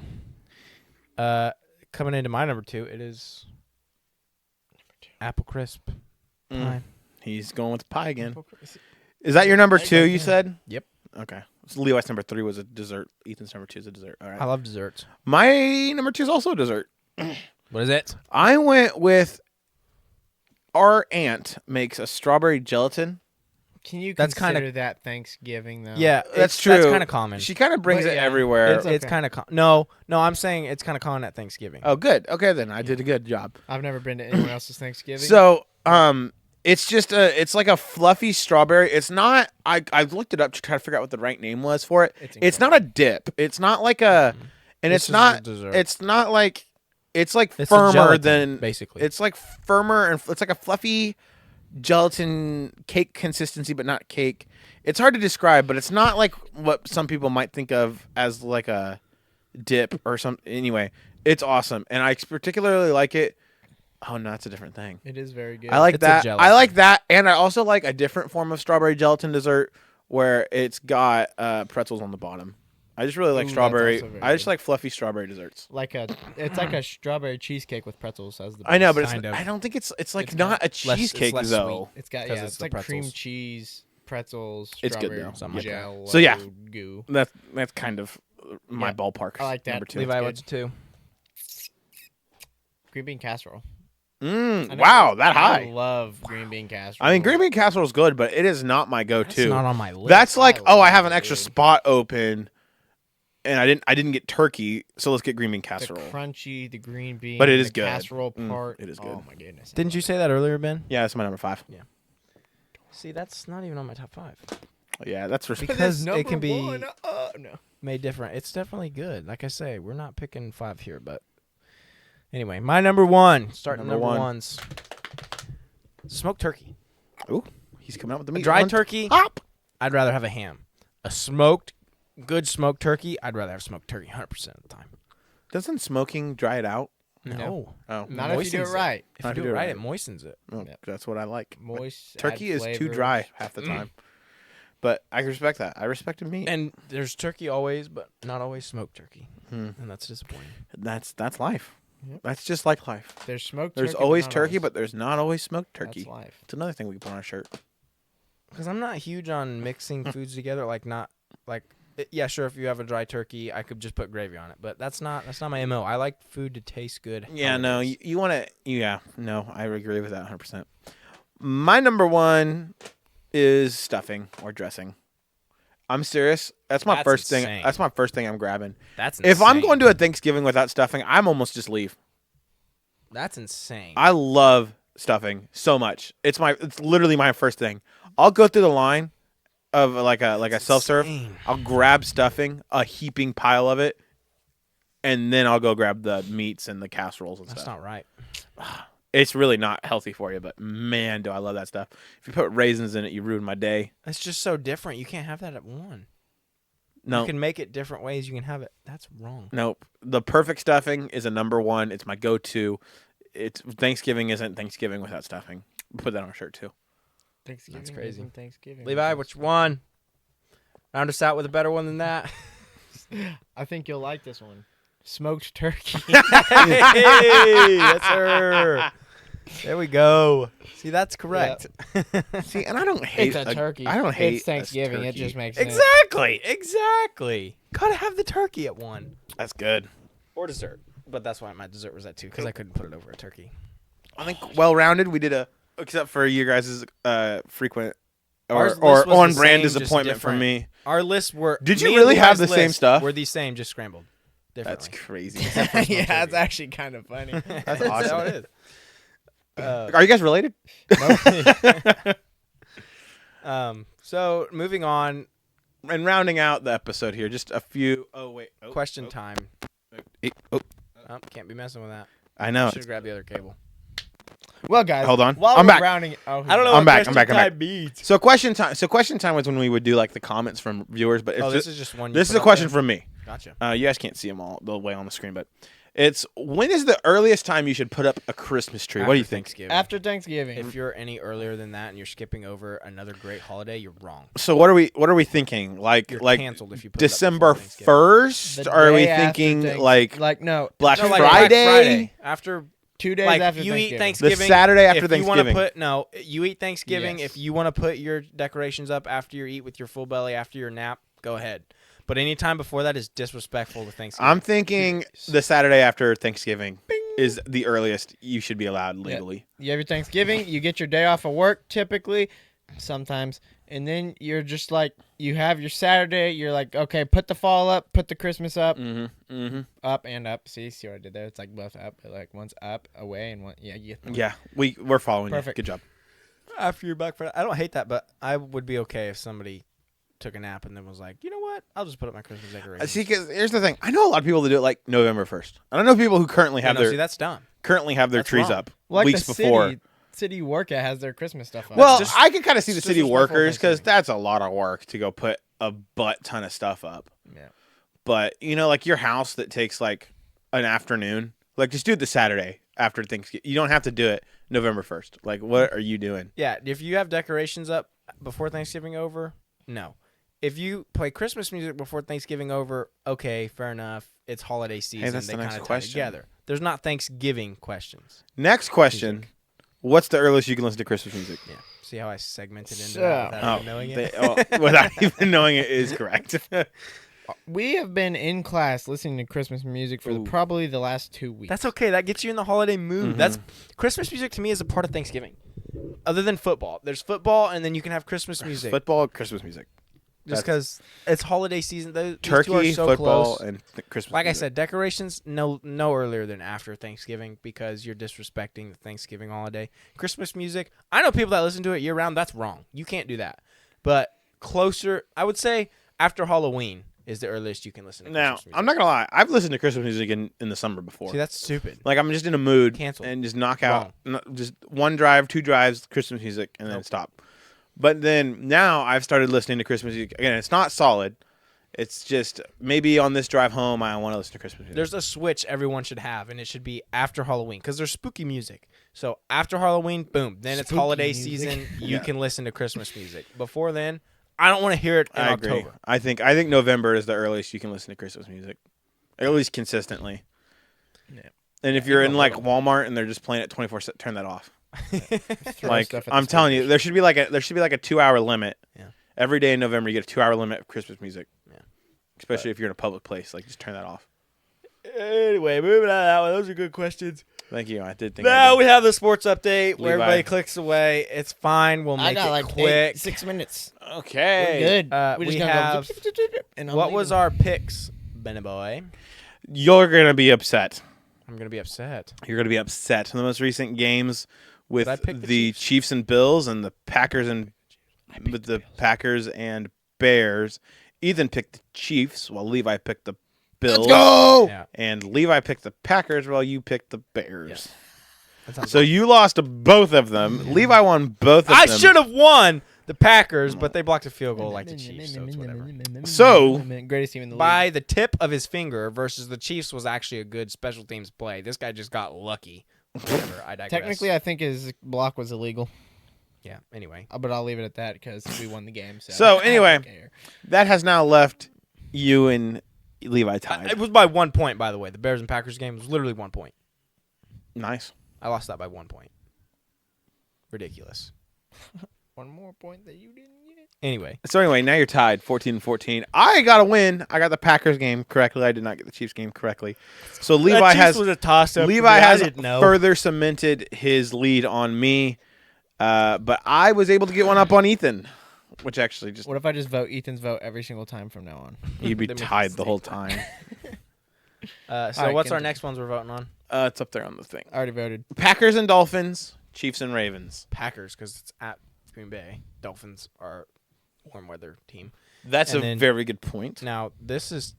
Coming into my number 2, it is apple crisp pie. He's going with pie again. Apple crisp. Is that your number I 2? like You that. said. Yep. Okay. So Levi's number 3 was a dessert. Ethan's number 2 is a dessert. All right. I love desserts. My number 2 is also a dessert. What is it? I went with our aunt makes a strawberry gelatin. Can you That's consider kinda- that Thanksgiving though? Yeah, That's That's true. kind of common. She kind of brings But it yeah, everywhere. It's okay. kind of no. I'm saying it's kind of common at Thanksgiving. Oh, good. Okay, then I did a good job. I've never been to anyone else's Thanksgiving. So, it's just it's like a fluffy strawberry. It's not. I looked it up to try to figure out what the right name was for it. It's not a dip. It's not like a, and It's it's just not. a dessert. It's not like. It's like It's a firmer gelatin, than basically. It's like firmer and it's like a fluffy gelatin cake consistency, but not cake. It's hard to describe, but it's not like what some people might think of as like a dip or some. Anyway, it's awesome, and I particularly like it. Oh no, that's a different thing. it is very good. I like It's a that. gelatin. I like that, and I also like a different form of strawberry gelatin dessert where it's got pretzels on the bottom. I just really like Ooh, that's strawberry. also very I just good. like fluffy strawberry desserts. It's like a strawberry cheesecake with pretzels as the base. I know, but Kind of. I don't think it's like It's not a it's cheesecake less though. It's got 'Cause yeah, it's it's the like cream pretzels. cheese, pretzels, It's good, strawberry though. Something like that. jello So, yeah. goo. That's kind of my Yeah, ballpark. I like that. Number two. Levi, good. what's 2? Green bean casserole. I Mm, know wow, that I high. love green bean casserole. I mean, green bean casserole is good, but it is not my That's go-to. not on my list. That's like, I oh, I love have an it, extra dude. spot open, and I didn't get turkey, so let's get green bean the casserole. crunchy, the green bean, But it is the good. casserole Mm, part. it is Oh good. my goodness. Didn't you say that earlier, Ben? Yeah, that's my number 5. See, that's not even on my top 5. Yeah, that's for Because it can be no. made different. It's definitely good. Like I say, we're not picking 5 here, but anyway, my number 1. Starting Number number one. ones. Smoked turkey. Ooh, he's coming out with the A meat. dry on turkey, top. I'd rather have a ham. A smoked, good smoked turkey, I'd rather have smoked turkey 100% of the time. Doesn't smoking dry it out? No. Oh, Not if you do it Moistens it. right. If you do it right, it moistens it. well, Yep. that's what I like. But Moist. turkey add is too flavors. dry half the time. But I respect that. I respect meat. And there's turkey always, but not always smoked turkey. Hmm. And that's disappointing. That's life. Yep. That's just like life. There's smoked There's turkey. always not turkey, always. but there's not always smoked turkey. That's life. It's another thing we can put on a shirt. Because I'm not huge on mixing foods together. Yeah, sure. If you have a dry turkey, I could just put gravy on it. But that's not my mo. I like food to taste good. Yeah, how it no, is. you want to. Yeah, no, I agree with that 100%. My number 1 is stuffing or dressing. I'm serious. That's my That's first thing. insane. That's my first thing I'm grabbing. That's If I'm insane. going to a Thanksgiving without stuffing, I'm almost just leave. That's insane. I love stuffing so much. It's literally my first thing. I'll go through the line of like a self-serve. insane. I'll grab stuffing, a heaping pile of it, and then I'll go grab the meats and the casseroles and That's stuff. not right. It's really not healthy for you, but man, do I love that stuff. If you put raisins in it, you ruin my day. It's just so different. You can't have that at one. No, You can make it different ways. You can have it. That's wrong. nope. The perfect stuffing is a number 1. It's my go-to. It's Thanksgiving isn't Thanksgiving without stuffing. Put that on a shirt too. Thanksgiving. That's crazy. isn't Thanksgiving. Levi, which one? Round us out with a better one than that. I think you'll like this one. Smoked turkey. Hey, that's her. There we go. See, that's correct. See, and I don't hate it's a turkey. I don't hate It's Thanksgiving. It turkey. just makes sense. Exactly. Gotta have the turkey at 1. That's good. Or dessert. But that's why my dessert was at 2, because I couldn't put it over a turkey. I think well-rounded. We did except for you guys' frequent Ours or list was on the brand same, just disappointment from different. me. Our lists were. Did you me and really have Levi's the same list stuff? Were the same, just scrambled. That's Differently. crazy. Yeah, that's actually kind of funny. That's how awesome. it is. Are you guys related? So moving on, And rounding out the episode here, just a few. Oh wait. Oh, question oh, time. oh. Oh, can't be messing with that. I know. Should have grabbed the other cable. Well, guys, Hold on. While I'm we're back. rounding, oh, I don't know. I'm what back, question I'm back, I'm back. time means. So question time. So question time was when we would do like the comments from viewers, but it's Oh, just, this is just one. you this is put a up question there? from me. Gotcha. You guys can't see them all the way on the screen, but it's when is the earliest time you should put up a Christmas tree? What do you After think? Thanksgiving. after Thanksgiving. If you're any earlier than that and you're skipping over another great holiday, you're wrong. So what are we thinking? Like You're like canceled if you put it up December before Thanksgiving. 1st? The Or are we day after thinking Thanks- like no, Black No, like Friday? after 2 days like after you eat Thanksgiving. Thanksgiving. The Saturday after if you wanna Thanksgiving. you eat Thanksgiving. Yes. If you want to put your decorations up after you eat with your full belly after your nap, go ahead. But any time before that is disrespectful to Thanksgiving. I'm thinking the Saturday after Thanksgiving is the earliest you should be allowed legally. You have your Thanksgiving, you get your day off of work typically, sometimes, and then you're just like, you have your Saturday, you're like, okay, put the fall up, put the Christmas up, Mm-hmm. Mm-hmm. up and up. See what I did there? It's like both up, but like one's up, away, and one, yeah, you. Yeah, we're following Perfect. you. Good job. after you're back for I don't hate that, but I would be okay if somebody took a nap and then was like, you know what? I'll just put up my Christmas decorations. See, because here's the thing. I know a lot of people that do it like November 1st. I don't know people who currently have see, that's dumb. their that's trees wrong. up Like weeks the before. city you work at has their Christmas stuff on. Well, just I can kind of see the city disrespectful workers because Thanksgiving. that's a lot of work to go put a butt ton of stuff up. yeah. But you know, like your house that takes like an afternoon, like just do it the Saturday after Thanksgiving. You don't have to do it November 1st. Like, what are you doing? Yeah, if you have decorations up before Thanksgiving over, no. if you play Christmas music before Thanksgiving over, okay, fair enough. It's holiday season. that's they the next kind of tie question. together. There's not Thanksgiving questions. Next question. What's the earliest you can listen to Christmas music? Yeah. See how I segmented into So- that without even knowing it? Without even knowing it is correct. We have been in class listening to Christmas music for probably the last 2 weeks. That's okay. That gets you in the holiday mood. Mhm. That's Christmas music to me is a part of Thanksgiving. Other than football, there's football, and then you can have Christmas music. Football, Christmas music. Just because it's holiday season. These two Turkey, are so football, close. and Christmas Like I music. said, decorations no earlier than after Thanksgiving because you're disrespecting the Thanksgiving holiday. Christmas music, I know people that listen to it year round. That's wrong. You can't do that. But closer, I would say after Halloween is the earliest you can listen to Now, Christmas music. I'm not going to lie. I've listened to Christmas music in the summer before. See, that's stupid. Like, I'm just in a mood Cancel. and just knock out just one drive, 2 drives, Christmas music, and then stop. But then now I've started listening to Christmas music. Again, it's not solid. It's just maybe on this drive home, I want to listen to Christmas music. There's a switch everyone should have, and it should be after Halloween because there's spooky music. So after Halloween, boom, then it's Spooky holiday music. season. You Yeah. can listen to Christmas music. Before then, I don't want to hear it in I agree. October. I think November is the earliest you can listen to Christmas music, at least consistently. Yeah. And if you're in like Walmart and they're just playing it 24/7, turn that off. Throw Like stuff at the I'm telling you, speakers. there should be like a 2-hour limit. Yeah. Every day in November, you get a 2-hour limit of Christmas music. Yeah. Especially if you're in a public place, like just turn that off. Anyway, moving on to that one. Those are good questions. Thank you. I did think. I Now did. we have the sports update where Levi. everybody clicks away. It's fine. We'll I make got it like quick. 6 minutes. Okay. We're good. we just gonna have- go zip, zip, zip, zip, and I'm What was leaving. our picks, Benny boy? You're gonna be upset. I'm gonna be upset. You're gonna be upset. The most recent games with Did I pick the the Chiefs? Chiefs and Bills and the Packers and with the Packers and Bears. Ethan picked the Chiefs while Levi picked the Bills. Let's go. Yeah. And Levi picked the Packers while you picked the Bears. That sounds So you lost to both of them. Levi won both of I them. should have won the Packers, but they blocked a field goal like the Chiefs, so it's whatever. So- greatest team in the league. By the tip of his finger versus the Chiefs was actually a good special teams play. This guy just got lucky. Whatever, I digress. Technically, I think his block was illegal, yeah. Anyway, but I'll leave it at that because we won the game. So, I anyway. don't care. That has now left you and Levi tied. it was by 1 point, by the way. The Bears and Packers game was literally 1 point. Nice. I lost that by 1 point. Ridiculous. One more point that you didn't get. Anyway, So anyway, now you're tied 14-14. I got a win. I got the Packers game correctly. I did not get the Chiefs game correctly. So Levi has a toss Levi has further cemented his lead on me. But I was able to get one up on Ethan, which actually just What if I just vote Ethan's vote every single time from now on? you'd be That makes tied it the whole time. So Alright, what's our continue. next ones we're voting on? It's up there on the thing. I already voted. Packers and Dolphins, Chiefs and Ravens. Packers because it's at Green Bay. Dolphins are warm weather team. That's And a then- very good point. Now this is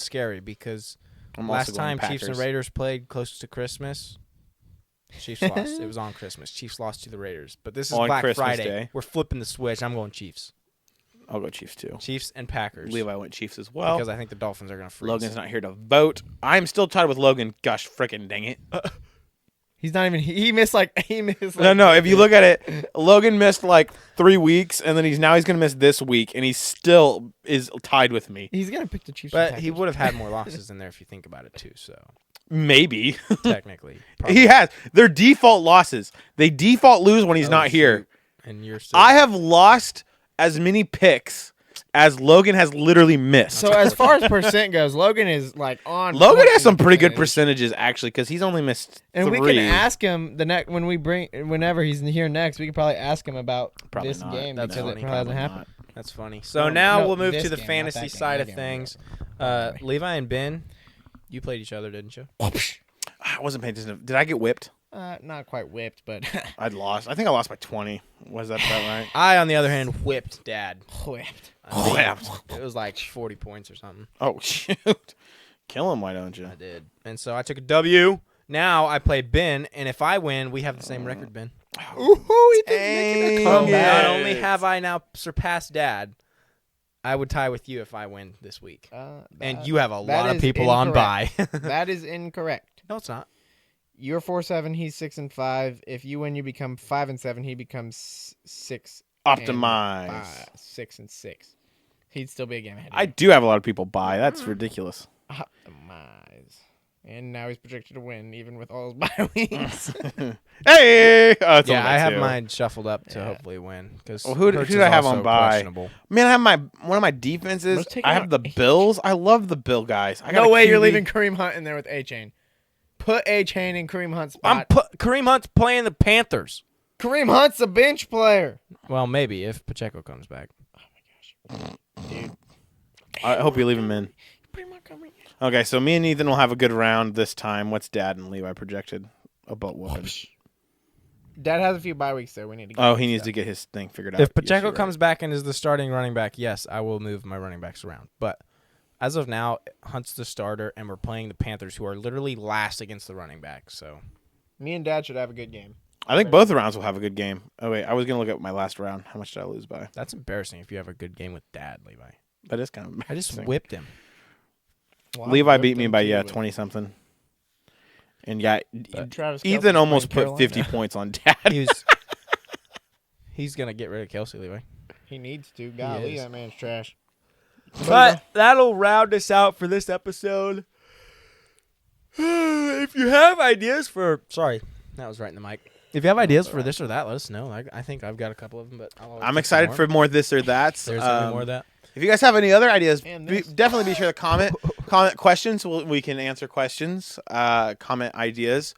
scary because I'm last also going time Chiefs and Packers. Raiders played close to Christmas, Chiefs lost. It was on Christmas. Chiefs lost to the Raiders. But this is On Black Christmas Friday. Day. We're flipping the switch. I'm going Chiefs. I'll go Chiefs too. Chiefs and Packers. Levi went Chiefs as well. Because I think the Dolphins are going to freeze. Logan's not here to vote. I'm still tied with Logan. Gosh, frickin' dang it. He's not even. He missed like. No. If you look at it, Logan missed like 3 weeks, and then he's going to miss this week, and he still is tied with me. He's gonna pick the Chiefs. But he would have had more losses in there if you think about it too. So Maybe. technically, He has. They're default losses. They default lose when he's not here. and you're still. I have lost as many picks as Logan has literally missed. So as far as percent goes, Logan is like on. Logan point has in some the pretty good percentage. percentages, actually, because he's only missed And 3. we can ask him the next whenever he's here next. We can probably ask him about Probably this not. game That's because funny. it probably hasn't Probably happened. not. That's funny. So now no, we'll move this to the game, not fantasy that game. side That of game things. Sorry. Levi and Ben, you played each other, didn't you? I wasn't paying attention. Did I get whipped? Not quite whipped, but I'd lost. I think I lost by 20. Was that about right? I, on the other hand, whipped Dad. whipped. I mean, Whipped. It was like 40 points or something. Oh, shoot. Kill him, why don't you? I did. And so I took a W. Now I play Ben, and if I win, we have the same record, Ben. Ooh, he Dang So it. not only have I now surpassed Dad, I would tie with you if I win this week. And you have a that lot of is people on by. That is incorrect. No, it's not. You're 4-7. He's 6-5. If you win, you become 5-7. He becomes 6. Optimize. 6-6. He'd still be a game ahead. I do have a lot of people buy. That's ridiculous. Optimize. And now he's projected to win, even with all his bye weeks. Hey! Oh, it's on Yeah, that I have too. mine shuffled up to Yeah. hopefully win. Because Well, who do I have on bye? Man, I have one of my defenses. Let's take I out have the H. Bills. I love the Bill guys. I got No a way you're QB. leaving Kareem Hunt in there with A-Chain. Put A-Chain in Kareem Hunt's I'm spot. Kareem Hunt's playing the Panthers. Kareem Hunt's a bench player. Well, maybe if Pacheco comes back. Dude. I hope you leave him in. Okay, so me and Ethan will have a good round this time. What's Dad and Levi projected? A butt whooping. Dad has a few bye weeks there. We need to. Oh, he needs to get his thing figured out. If Yes, Pacheco you're right. comes back and is the starting running back, yes, I will move my running backs around. But as of now, Hunt's the starter, and we're playing the Panthers, who are literally last against the running back. So Me and Dad should have a good game. I think both rounds will have a good game. Oh wait, I was gonna look at my last round. How much did I lose by? that's embarrassing if you have a good game with Dad, Levi. That is kind of. I just embarrassing. whipped him. Well, I Levi whipped beat me him by too, but 20 something. And yeah, Travis Kelce's Ethan almost playing put 50 Carolina. points on Dad. He's gonna get rid of Kelsey, Levi. He needs to. Golly, is. that man's trash. But that'll round us out for this episode. If you have ideas for, sorry, that was right in the mic. If you have ideas for this or that, let us know. I think I've got a couple of them, but I'm excited for more this or that. There's gonna be more of that. If you guys have any other ideas, And be, this. definitely be sure to comment questions. We can answer questions. Comment ideas.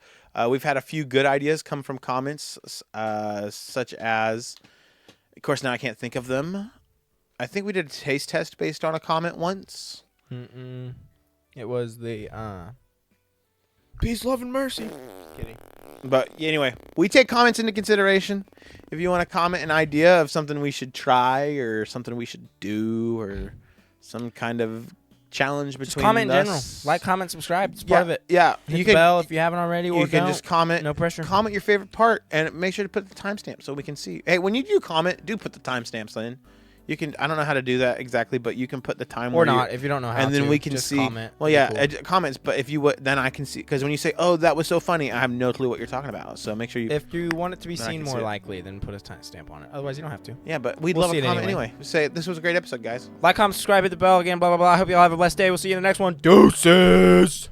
We've had a few good ideas come from comments, such as, of course, now I can't think of them. I think we did a taste test based on a comment once. It was the Peace, love, and mercy. Kidding. But anyway, we take comments into consideration. If you want to comment an idea of something we should try or something we should do or some kind of challenge between just comment in us. general. Like, comment, subscribe. It's part of it. Yeah, Hit you the can bell if you haven't already, or you can don't. just comment. No pressure. Comment your favorite part and make sure to put the timestamp so we can see. Hey, when you do comment, do put the timestamps in. You can. I don't know how to do that exactly, but you can put the time Or where you- not if you don't know how. and then to, we can just see. Comment. Well, Be yeah, cool. comments. But if you would, then I can see because when you say, "Oh, that was so funny," I have no clue what you're talking about. So make sure you. If you want it to be Then I seen can more see it. likely, then put a timestamp on it. Otherwise, you don't have to. Yeah, but we'd We'll love see a it comment anyway. anyway. Say this was a great episode, guys. Like, comment, subscribe, hit the bell again. Blah blah blah. I hope you all have a blessed day. We'll see you in the next one. Deuces.